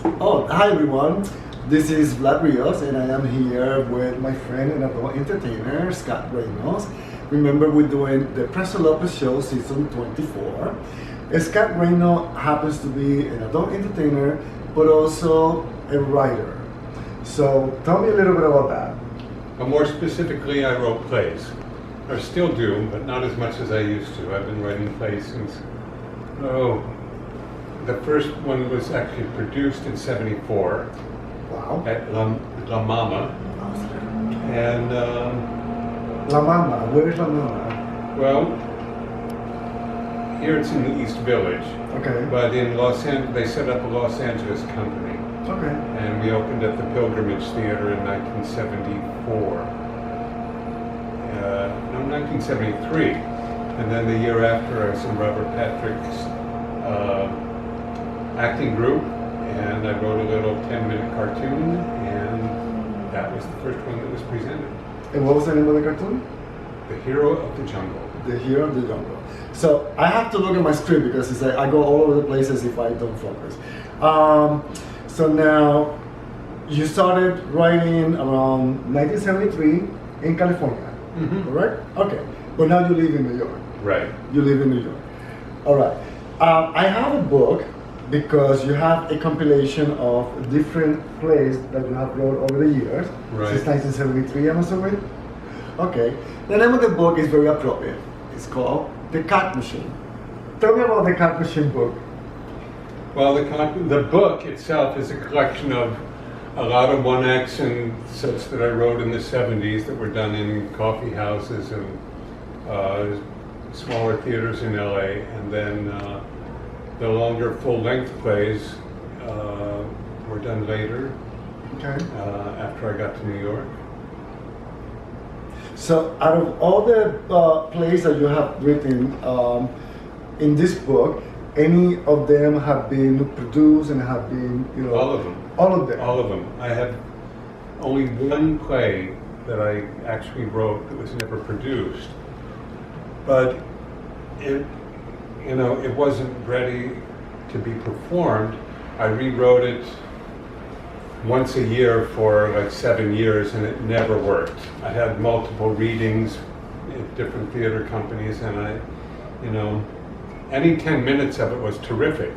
Oh, hi everyone. This is Vlad Rios, and I am here with my friend and adult entertainer, Scott Reynolds. Remember, we're doing the Presto Lopez Show season 24. Scott Reynolds happens to be an adult entertainer, but also a writer. So tell me a little bit about that. But more specifically, I wrote plays, or still do, but not as much as I used to. I've been writing plays since, the first one was actually produced in '74 Wow. at La Mama. And, La Mama, where is La Mama? well, here it's in the East Village, Okay. but in Los Angeles, they set up a Los Angeles company. Okay. And we opened at the Pilgrimage Theater in 1974. No, 1973. And then the year after, I was in Robert Patrick's acting group, and I wrote a little 10-minute cartoon, and that was the first one that was presented. And what was the name of the cartoon? The Hero of the Jungle. The Hero of the Jungle. So I have to look at my script because it's like I go all over the places if I don't focus. So now you started writing around 1973 in California, Mm-hmm. correct? Okay, but now you live in New York. Right. You live in New York. All right. I have a book because you have a compilation of different plays that you have wrote over the years, Right. since 1973, I'm assuming. Okay. The name of the book is very appropriate. It's called The Cat Machine. Tell me about the Cat Machine book. Well, the book itself is a collection of a lot of one-acts and sets that I wrote in the '70s that were done in coffee houses and smaller theaters in LA, and then the longer full-length plays were done later, Okay. after I got to New York. So, out of all the plays that you have written in this book, any of them have been produced and have been, All of them. All of them. All of them. I have only one play that I actually wrote that was never produced, but it wasn't ready to be performed. I rewrote it once a year for like 7 years, and it never worked. I had multiple readings at different theater companies, and any 10 minutes of it was terrific,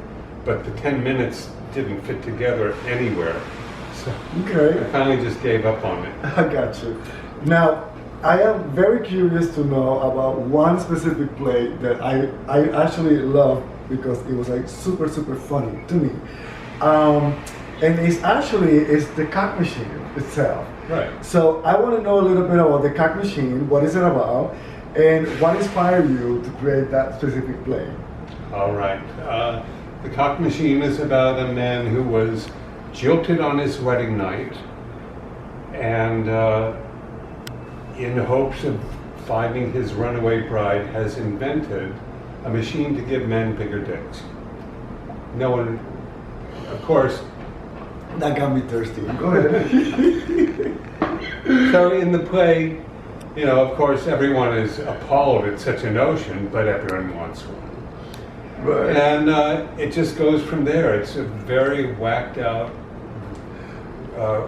but the 10 minutes didn't fit together anywhere. So Okay. I finally just gave up on it. I got you. Now, I am very curious to know about one specific play that I actually love because it was like super, super funny to me. And it's the Cat Machine itself. Right. So I want to know a little bit about the Cat Machine. What is it about? And what inspired you to create that specific play? All right. The Cock Machine is about a man who was jilted on his wedding night, and in hopes of finding his runaway bride, has invented a machine to give men bigger dicks. No one, of course. That got me thirsty. Go ahead. So in the play, of course, everyone is appalled at such a notion, but everyone wants one. Right. And it just goes from there. It's a very whacked out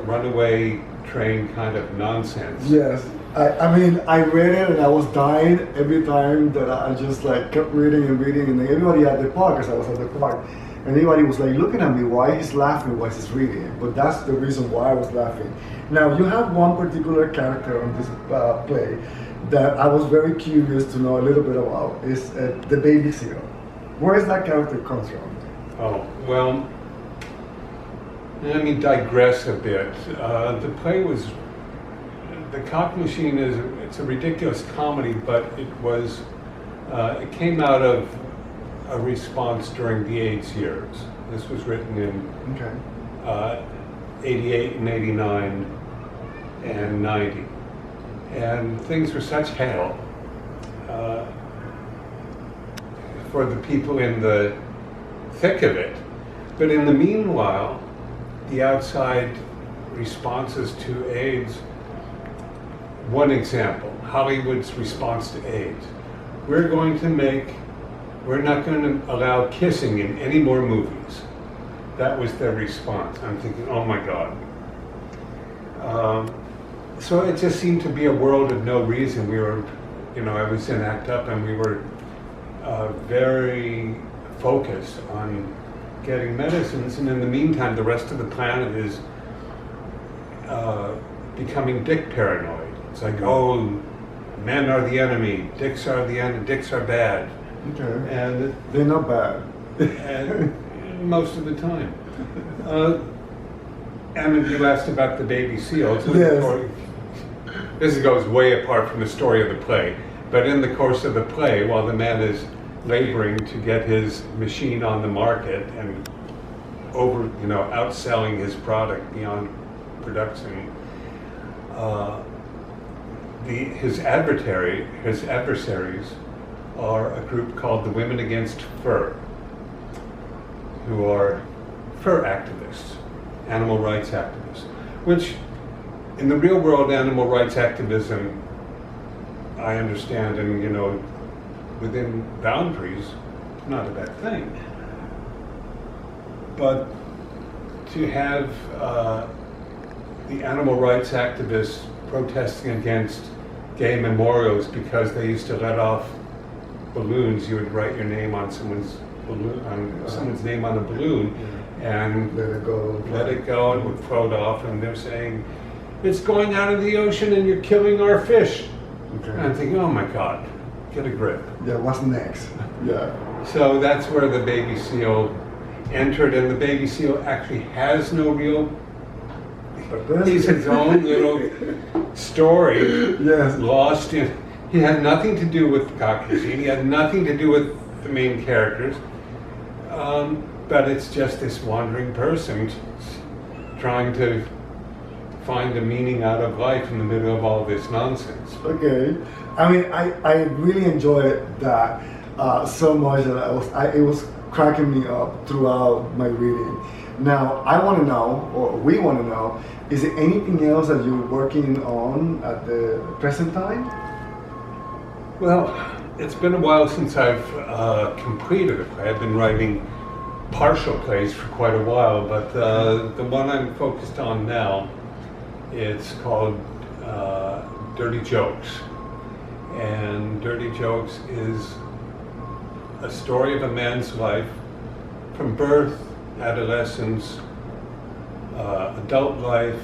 runaway train kind of nonsense. Yes. I mean, I read it and I was dying every time that I just like kept reading and reading, and then everybody at the park, because I was at the park, and everybody was like looking at me, why he's laughing, why he's reading. But that's the reason why I was laughing. Now, you have one particular character on this play that I was very curious to know a little bit about, is the babysitter. Where does that character come from? Oh, well, let me digress a bit. The play was, The Cock Machine it's a ridiculous comedy, but it came out of a response during the AIDS years. This was written in Okay. 88 and 89 and 90. And things were such hell for the people in the thick of it. But in the meanwhile, the outside responses to AIDS, one example, Hollywood's response to AIDS. We're not going to allow kissing in any more movies. that was their response. I'm thinking, oh my God. So it just seemed to be a world of no reason. We were, I was in ACT UP and we were very focused on getting medicines, and in the meantime, the rest of the planet is becoming dick paranoid. It's like, oh, men are the enemy, dicks are the enemy, dicks are bad. Okay. And they're not bad. and most of the time. And you asked about the baby seals. Yes. This goes way apart from the story of the play, but in the course of the play, while the man is laboring to get his machine on the market and outselling his product beyond production, his adversaries are a group called the Women Against Fur, who are fur activists, animal rights activists, which in the real world, animal rights activism, I understand, and within boundaries, not a bad thing. But to have the animal rights activists protesting against gay memorials because they used to let off balloons, you would write your name on someone's balloon, someone's name on a balloon, and let it go, and would throw it off, and they're saying, it's going out of the ocean and you're killing our fish. Okay. And I'm thinking, oh my God, get a grip. Yeah, what's next? Yeah. So that's where the baby seal entered, and the baby seal actually has no real, he's his own little story. Yes. Lost in, he had nothing to do with the cock machine, he had nothing to do with the main characters, but it's just this wandering person trying to find a meaning out of life in the middle of all this nonsense. Okay. I mean, I really enjoyed that so much that it was cracking me up throughout my reading. Now, I want to know, or we want to know, is there anything else that you're working on at the present time? Well, it's been a while since I've completed a play. I've been writing partial plays for quite a while, but the one I'm focused on now, it's called Dirty Jokes. And Dirty Jokes is a story of a man's life from birth, adolescence, adult life,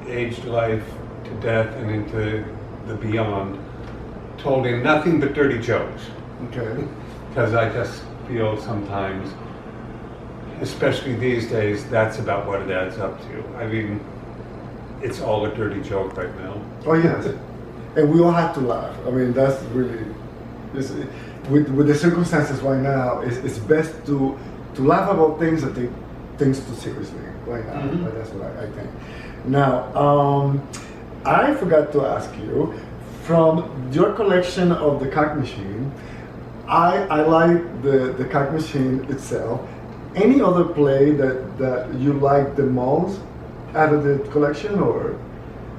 aged life, to death, and into the beyond, told in nothing but dirty jokes. Okay. Because I just feel sometimes, especially these days, that's about what it adds up to. I mean, it's all a dirty joke right now. Oh yes, and we all have to laugh. I mean, that's really, with the circumstances right now, it's best to laugh about things that take things too seriously right now. Mm-hmm. That's what I think. Now, I forgot to ask you, from your collection of the cock machine, I like the cock machine itself. Any other play that you like the most out of the collection, or?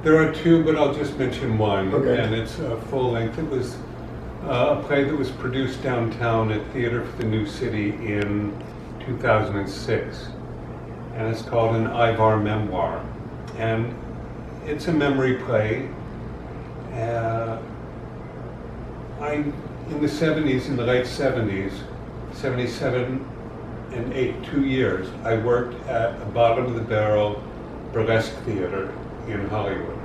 There are two, but I'll just mention one, Okay. and it's full length. It was a play that was produced downtown at Theater for the New City in 2006, and it's called An Ivar Memoir, and it's a memory play. In the 70s, in the late 70s, 77 and 8, 2 years, I worked at a bottom of the barrel burlesque theater in Hollywood.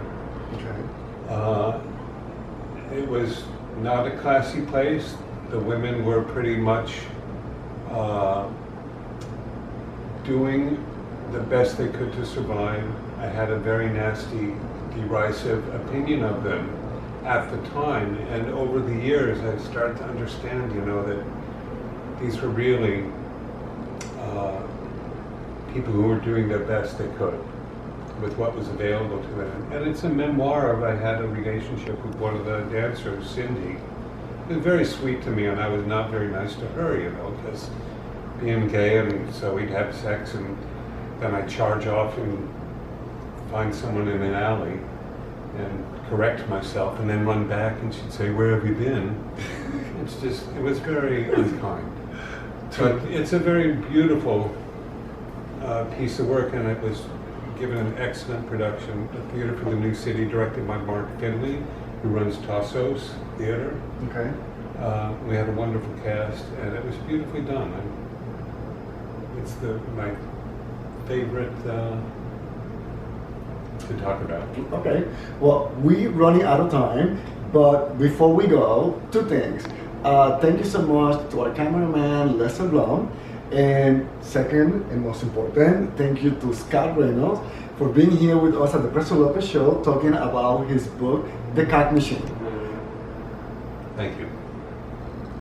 Okay. It was not a classy place. The women were pretty much doing the best they could to survive. I had a very nasty, derisive opinion of them at the time, and over the years I started to understand, that these were really people who were doing their best they could with what was available to them. And it's a memoir of, I had a relationship with one of the dancers, Cindy. It was very sweet to me, and I was not very nice to her, because being gay, and so we'd have sex, and then I'd charge off and find someone in an alley and correct myself, and then run back, and she'd say, "Where have you been?" It was very unkind. But it's a very beautiful piece of work, and it was given an excellent production. A Theater for the New City, directed by Mark Finley, who runs Tassos Theater. Okay. We had a wonderful cast, and it was beautifully done. It's my favorite to talk about. Okay. Well, we're running out of time, but before we go, two things. Thank you so much to our cameraman, Lester Blum. And second, and most important, thank you to Scott Reynolds for being here with us at the Presto Lopez Show talking about his book, The Cog Machine. Thank you.